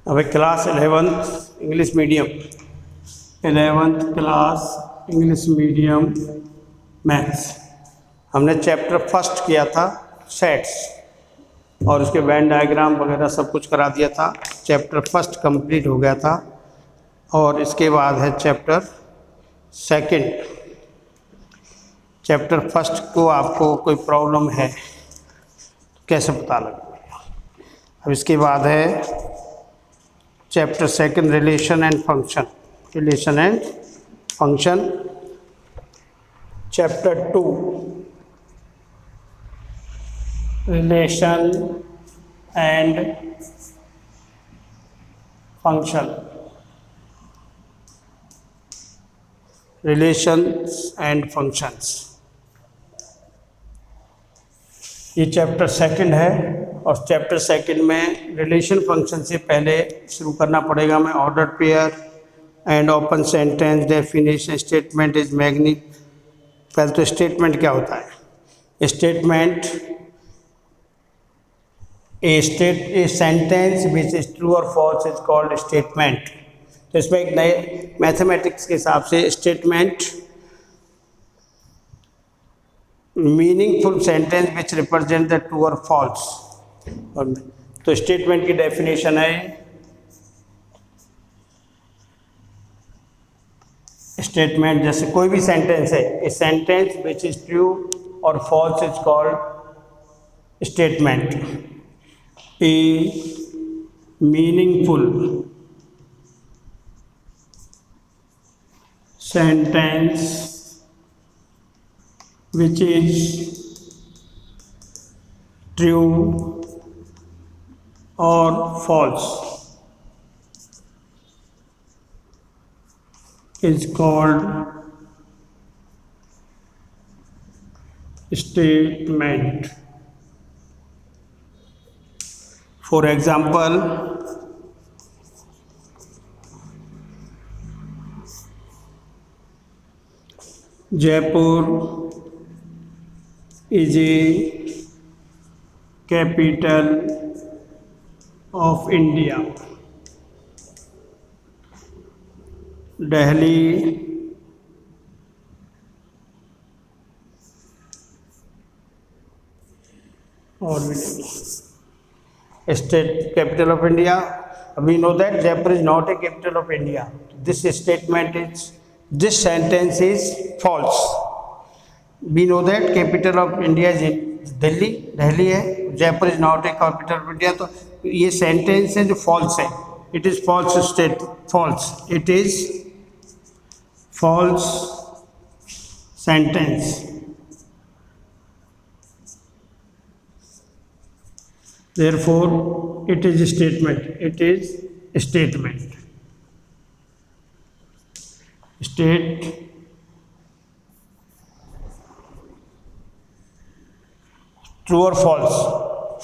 अब class 11th English medium 11th class English medium maths हमने chapter first किया था सेट्स और उसके वेन डायग्राम वगैरह सब कुछ करा दिया था। चैप्टर फर्स्ट कंप्लीट हो गया था और इसके बाद है चैप्टर सेकंड। चैप्टर फर्स्ट को आपको कोई प्रॉब्लम है कैसे पता लगेगा। अब इसके बाद है chapter second relation and function. Relation and function chapter 2 relation and function. Relations and functions ये चैप्टर सेकंड है और चैप्टर सेकंड में रिलेशन फंक्शन से पहले शुरू करना पड़ेगा। मैं order pair and open sentence definition statement is मैग्निक। पहले तो स्टेटमेंट क्या होता है। Statement a sentence which is true और फॉल्स इज कॉल्ड स्टेटमेंट। तो इसमें एक नए मैथमेटिक्स के हिसाब से statement meaningful sentence which represent the true और फॉल्स। तो स्टेटमेंट की डेफिनेशन है स्टेटमेंट जैसे कोई भी सेंटेंस है a sentence which is true और false is called statement. A meaningful sentence which is true or false is called statement. For example, Jaipur is a capital of India. Delhi or state capital of India. We know that Jaipur is not a capital of India. This sentence is false. We know that capital of India is Delhi है। Jaipur is not a capital of India. तो ये sentence है जो false है। It is false state false it is false sentence. therefore it is statement true और false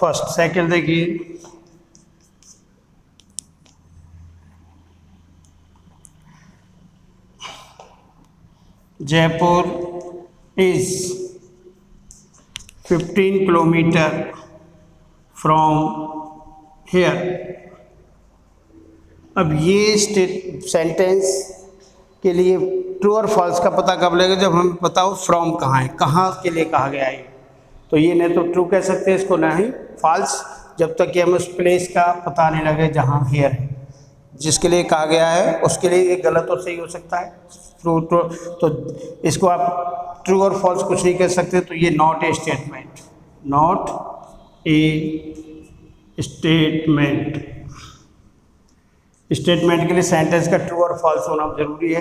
first. Second देखिए Jaipur is 15 kilometre from here. अब ये सेंटेंस के लिए ट्रू और फॉल्स का पता कब लगेगा जब हमें पता हो फ्रॉम कहाँ है, कहाँ के लिए कहा गया है। तो ये नहीं तो ट्रू कह सकते हैं इसको, ना ही फॉल्स जब तक कि हमें उस प्लेस का पता नहीं लगे जहाँ हेयर है। जिसके लिए कहा गया है उसके लिए ये गलत और सही हो सकता है। ट्रू तो इसको आप ट्रू और फॉल्स कुछ नहीं कह सकते। तो ये not a statement, not a statement. Statement के लिए सेंटेंस का ट्रू और फॉल्स होना जरूरी है।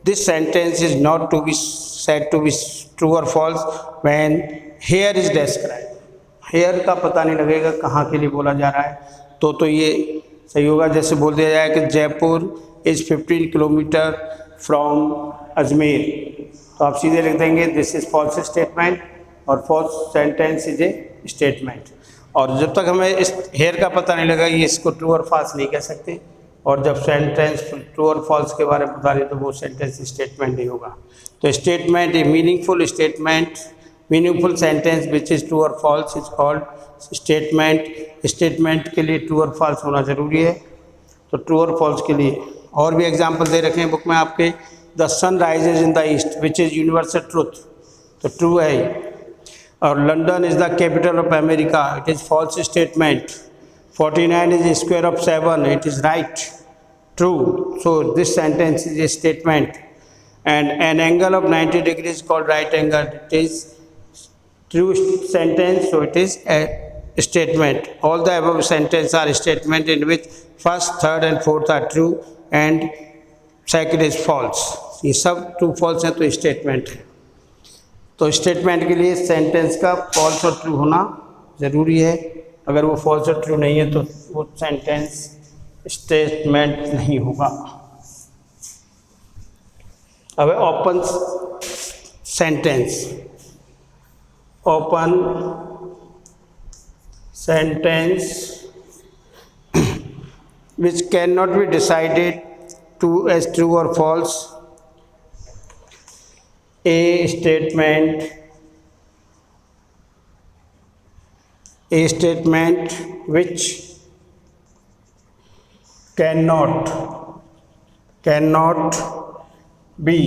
This sentence is not to be said to be true और false when hair is describe. Hair का पता नहीं लगेगा कहाँ के लिए बोला जा रहा है। तो ये सही होगा। जैसे बोल दिया जाए कि Jaipur is 15 kilometre from Ajmer, तो आप सीधे लिख देंगे दिस इज फॉल्स स्टेटमेंट और false sentence is a statement. और जब तक हमें इस हेयर का पता नहीं लगा ये इसको ट्रू और फॉल्स नहीं कह सकते। और जब सेंटेंस ट्रू और फॉल्स के बारे में बता रहे तो वो सेंटेंस स्टेटमेंट नहीं होगा। तो statement a meaningful statement, meaningful sentence which is true और false is called statement. Statement के लिए ट्रू और फॉल्स होना ज़रूरी है। तो ट्रू और फॉल्स के लिए और भी एग्जाम्पल दे रखे हैं बुक में आपके। The sun rises in the east which is universal truth, तो ट्रू है। और London is the capital of America, it is false statement. 49 is square of 7, it is right, true. So this sentence is a statement. And an angle of 90 degrees called right angle, it is true sentence, so it is a statement. All the above sentences are statement in which first, third and fourth are true and second is false. ये सब true false हैं तो statement है। तो statement के लिए sentence का false और ट्रू होना ज़रूरी है। अगर वो फॉल्स और ट्रू नहीं है तो वो सेंटेंस स्टेटमेंट नहीं होगा। अब open sentence, open sentence which cannot be decided to as true or false. A statement which cannot be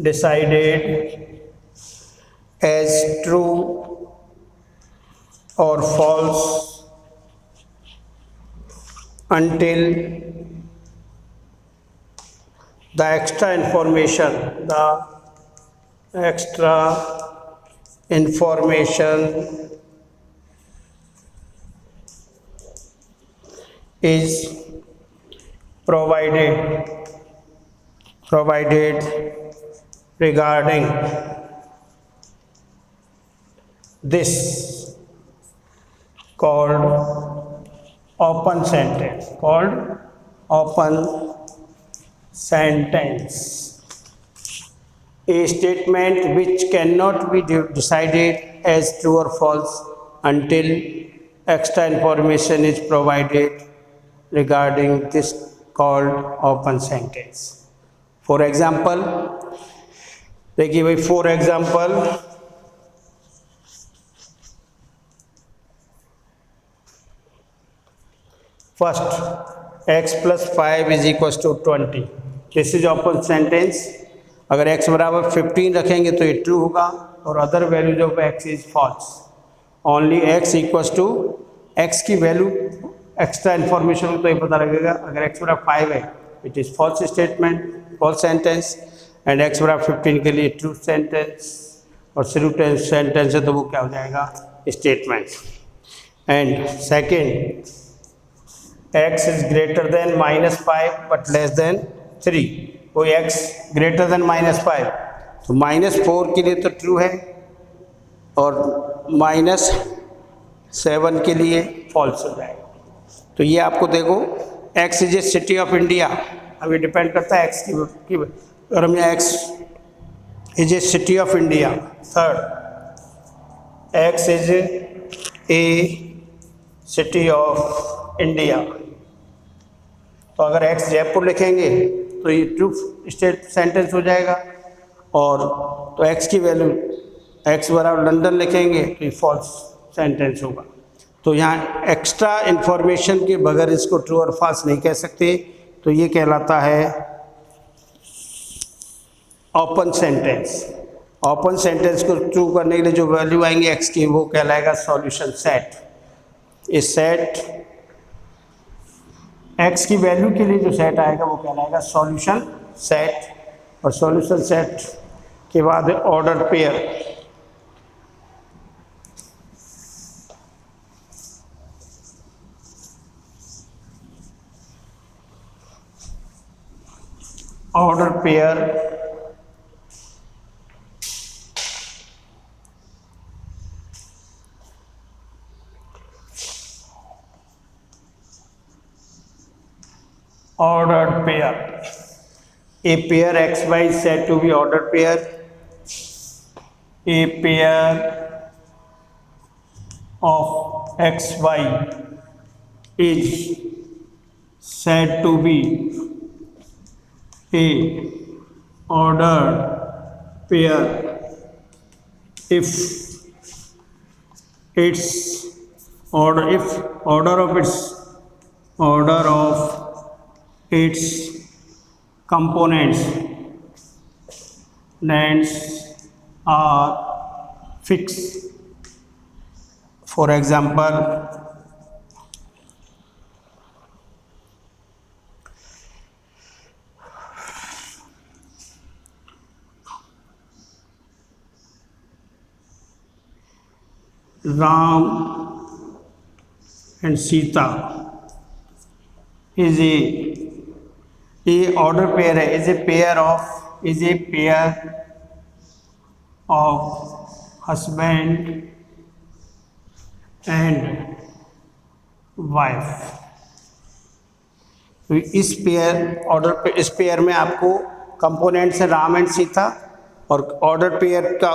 decided as true or false until the extra information is provided regarding this, called open sentence, A statement which cannot be decided as true or false until extra information is provided regarding this, called open sentence. For example, देखिए भाई, for example first, x + 5 = 20, this is open sentence. अगर x बराबर 15 रखेंगे तो ये true होगा और other values of x is false. Only x = x की वैल्यू एक्स्ट्रा इन्फॉर्मेशन तो ये पता लगेगा। अगर x बराबर 5 है it is false statement, false sentence, and x बराबर 15 के लिए ट्रू सेंटेंस, और ट्रू सेंटेंस है तो वो क्या हो जाएगा, statement. And second, x is greater than -5 but less than 3, कोई x ग्रेटर देन -5 तो -4 के लिए तो ट्रू है और -7 के लिए फॉल्स हो जाएगा। तो ये आपको देखो, x is a city of India, अभी डिपेंड करता है x की और हम यहाँ x is a city of India. Third, x is a city of India, तो अगर x जयपुर लिखेंगे तो ये ट्रू स्टेट सेंटेंस हो जाएगा, और तो x की वैल्यू x बराबर लंदन लिखेंगे तो ये फॉल्स सेंटेंस होगा। तो यहाँ एक्स्ट्रा इन्फॉर्मेशन के बगैर इसको ट्रू और फॉल्स नहीं कह सकते, तो ये कहलाता है ओपन सेंटेंस। ओपन सेंटेंस को ट्रू करने के लिए जो वैल्यू आएंगे x की वो कहलाएगा सॉल्यूशन सेट। इस सेट x की वैल्यू के लिए जो सेट आएगा वो कहलाएगा सॉल्यूशन सेट, और सॉल्यूशन सेट के बाद order pair. Order pair a pair xy is said to be ordered pair. A pair of xy is said to be a ordered pair if order of its order of its components are fixed. For example, Ram and Sita is a order pair है, is a pair of husband and wife. तो इस pair में आपको components है Ram and Sita, और order pair का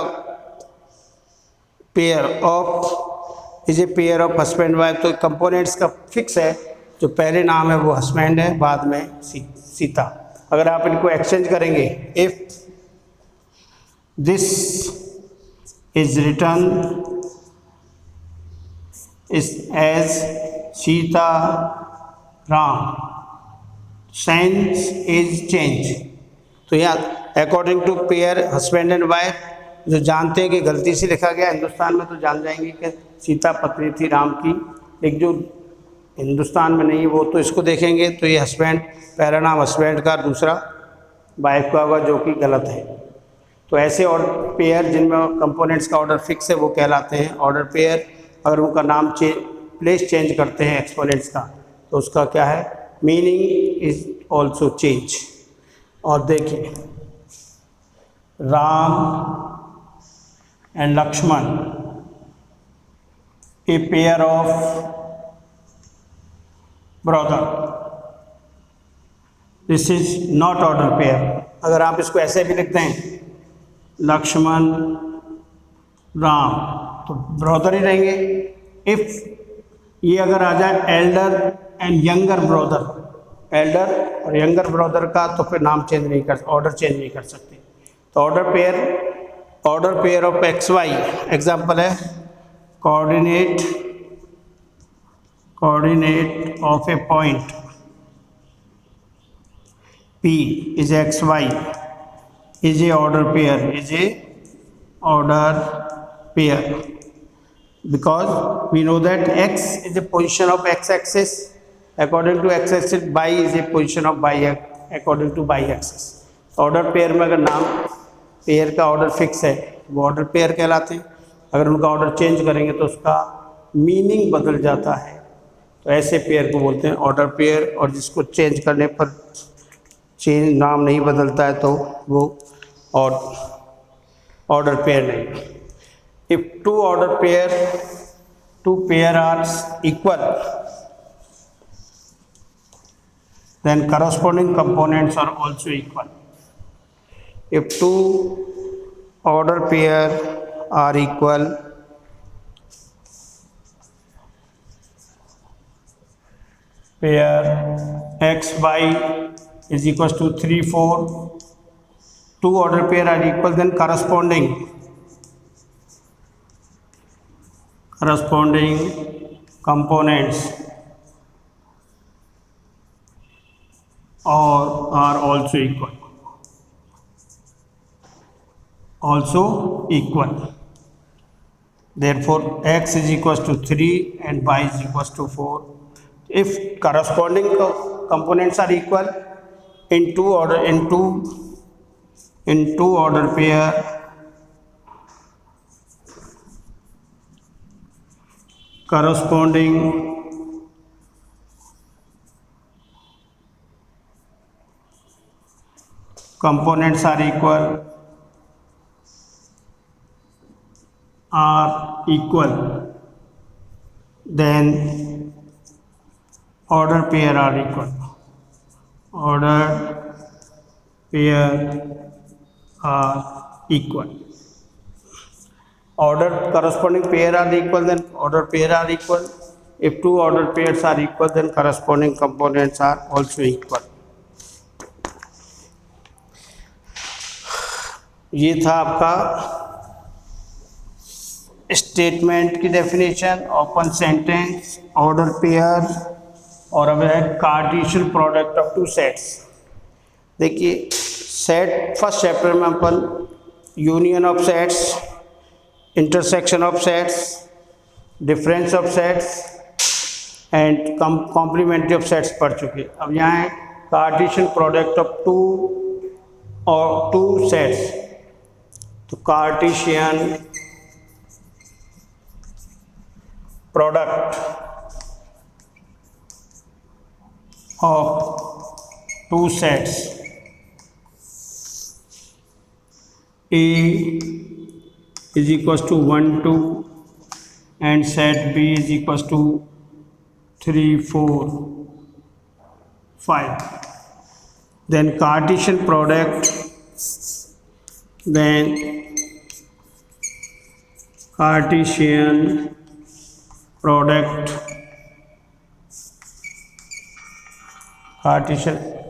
pair of is a pair of husband wife. तो components का फिक्स है, जो पहले नाम है वो हस्बैंड है, बाद में सीता। अगर आप इनको एक्सचेंज करेंगे, if this is written is as Sita Ram, sense is change. तो यहाँ according to pair husband and wife, जो जानते हैं कि गलती से लिखा गया, हिंदुस्तान में तो जान जाएंगे कि सीता पत्नी थी राम की, लेकिन जो हिंदुस्तान में नहीं वो तो इसको देखेंगे, तो ये हस्बैंड, पहला नाम हस्बैंड का, दूसरा वाइफ का होगा, जो कि गलत है। तो ऐसे और पेयर जिनमें कंपोनेंट्स का ऑर्डर फिक्स है वो कहलाते हैं ऑर्डर पेयर। अगर उनका नाम प्लेस चेंज करते हैं एक्सपोनेंट्स का, तो उसका क्या है, मीनिंग इज ऑल्सो चेंज। और देखिए, Ram and Lakshman, a pair of brother. This is not order pair. अगर आप इसको ऐसे भी लिखते हैं लक्ष्मण राम, तो ब्रदर ही रहेंगे। इफ ये अगर आ जाए Elder and younger brother, Elder और यंगर ब्रदर का, तो फिर नाम चेंज नहीं कर, ऑर्डर चेंज नहीं कर सकते। तो order pair of x y, example है coordinate of a point P is x y is a order pair, because we know that x is a position of x axis according to x axis, y is a position of y according to y axis। Order pair में अगर नाम pair का order fix है वो order pair कहलाते हैं। अगर उनका ऑर्डर चेंज करेंगे तो उसका मीनिंग बदल जाता है, तो ऐसे पेयर को बोलते हैं ऑर्डर पेयर। और जिसको चेंज करने पर चेंज नाम नहीं बदलता है तो वो और ऑर्डर पेयर नहीं। If two pair are equal, then corresponding components are also equal. If two order pair are equal, pair x y is equals to 3 4, two order pair are equal, then corresponding components are also equal. Therefore x is equals to 3 and y is equals to 4. If corresponding components are equal in two order pair, corresponding components are equal, then order pair are equal. Order pair are equal. Order corresponding pair are equal, then order pair are equal. If two order pairs are equal, then corresponding components are also equal. ये था आपका statement की definition, open sentence, order pair, और अब है Cartesian product of two sets. देखिए set first chapter में अपन union of sets, intersection of sets, difference of sets and complementary of sets पढ़ चुके। अब यहाँ है Cartesian product of two sets. तो Cartesian product of two sets A is equals to 1 2 and set B is equals to 3 4 5. Then Cartesian product, then Cartesian product, Cartesian